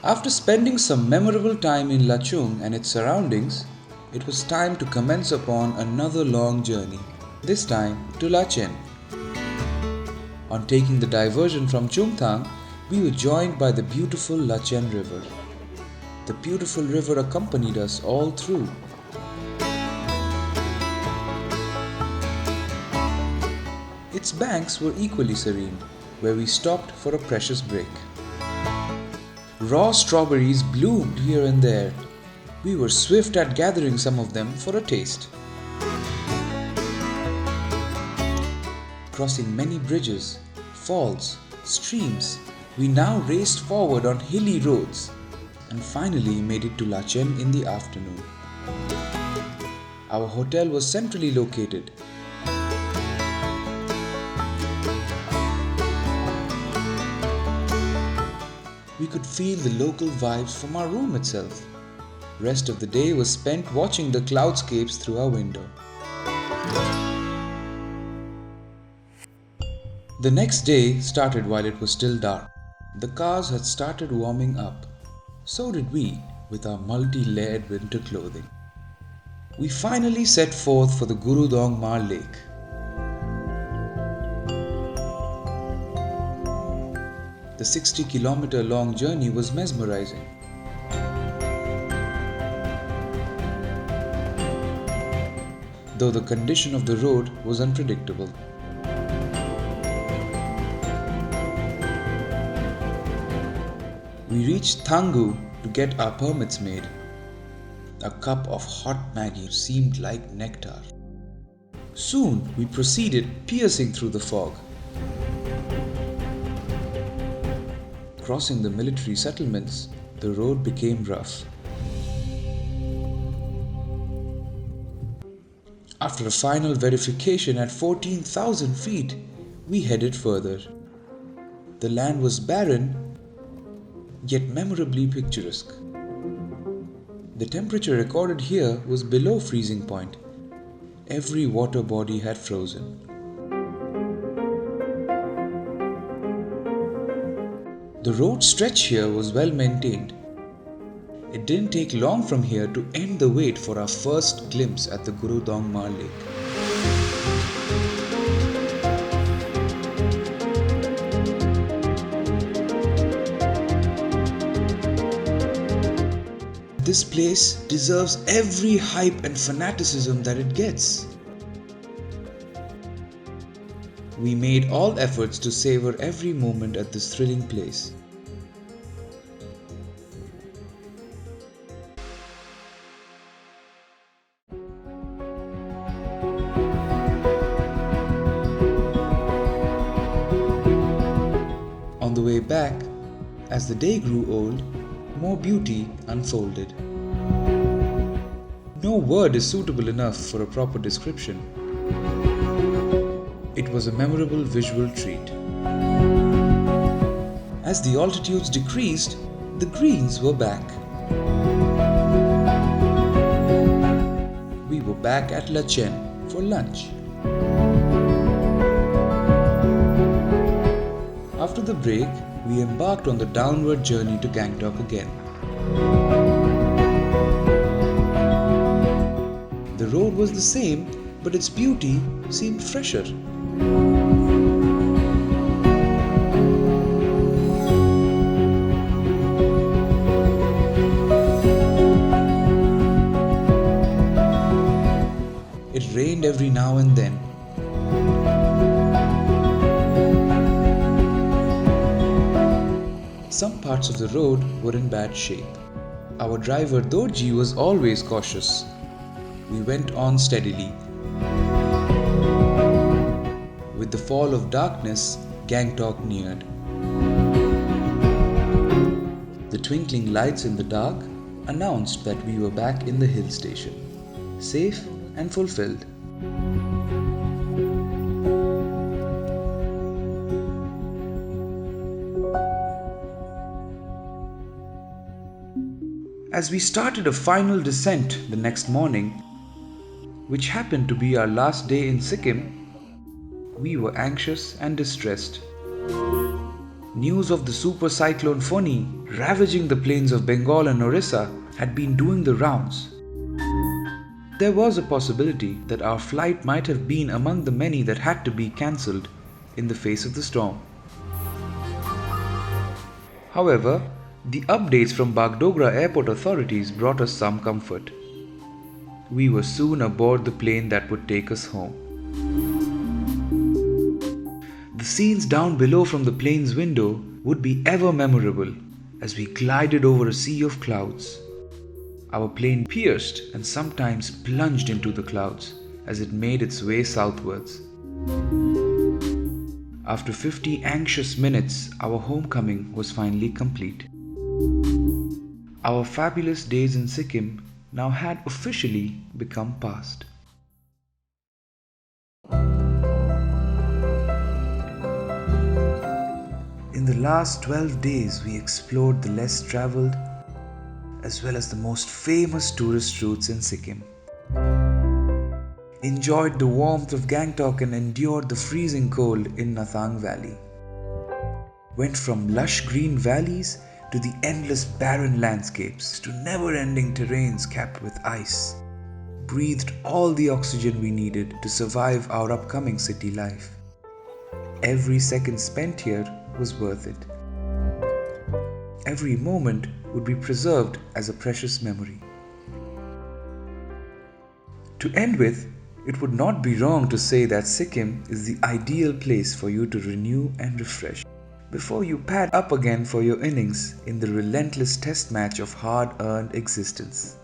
After spending some memorable time in Lachung and its surroundings, it was time to commence upon another long journey, this time to Lachen. On taking the diversion from Chungthang, we were joined by the beautiful Lachen River. The beautiful river accompanied us all through. Its banks were equally serene, where we stopped for a precious break. Raw strawberries bloomed here and there. We were swift at gathering some of them for a taste. Crossing many bridges, falls, streams, we now raced forward on hilly roads and finally made it to Lachen in the afternoon. Our hotel was centrally located. We could feel the local vibes from our room itself. Rest of the day was spent watching the cloudscapes through our window. The next day started while it was still dark. The cars had started warming up. So did we, with our multi-layered winter clothing. We finally set forth for the Gurudongmar lake. The 60-kilometer long journey was mesmerizing. Though the condition of the road was unpredictable. We reached Thangu to get our permits made. A cup of hot Maggi seemed like nectar. Soon we proceeded piercing through the fog. Crossing the military settlements, the road became rough. After a final verification at 14,000 feet, we headed further. The land was barren, yet memorably picturesque. The temperature recorded here was below freezing point. Every water body had frozen. The road stretch here was well maintained. It didn't take long from here to end the wait for our first glimpse at the Gurudongmar lake. This place deserves every hype and fanaticism that it gets. We made all efforts to savor every moment at this thrilling place. On the way back, as the day grew old, more beauty unfolded. No word is suitable enough for a proper description. It was a memorable visual treat. As the altitudes decreased, the greens were back. We were back at Lachen for lunch. After the break, we embarked on the downward journey to Gangtok again. The road was the same, but its beauty seemed fresher. It rained every now and then. Some parts of the road were in bad shape. Our driver Dorji was always cautious. We went on steadily. With the fall of darkness, Gangtok neared. The twinkling lights in the dark announced that we were back in the hill station, safe and fulfilled. As we started a final descent the next morning, which happened to be our last day in Sikkim, we were anxious and distressed. News of the Super-cyclone Fani ravaging the plains of Bengal and Orissa had been doing the rounds. There was a possibility that our flight might have been among the many that had to be cancelled in the face of the storm. However, the updates from Bagdogra airport authorities brought us some comfort. We were soon aboard the plane that would take us home. The scenes down below from the plane's window would be ever memorable as we glided over a sea of clouds. Our plane pierced and sometimes plunged into the clouds as it made its way southwards. After 50 anxious minutes, our homecoming was finally complete. Our fabulous days in Sikkim now had officially become past. In the last 12 days, we explored the less travelled as well as the most famous tourist routes in Sikkim. Enjoyed the warmth of Gangtok and endured the freezing cold in Nathang Valley. Went from lush green valleys to the endless barren landscapes to never-ending terrains capped with ice. Breathed all the oxygen we needed to survive our upcoming city life. Every second spent here was worth it. Every moment would be preserved as a precious memory. To end with, it would not be wrong to say that Sikkim is the ideal place for you to renew and refresh before you pad up again for your innings in the relentless test match of hard-earned existence.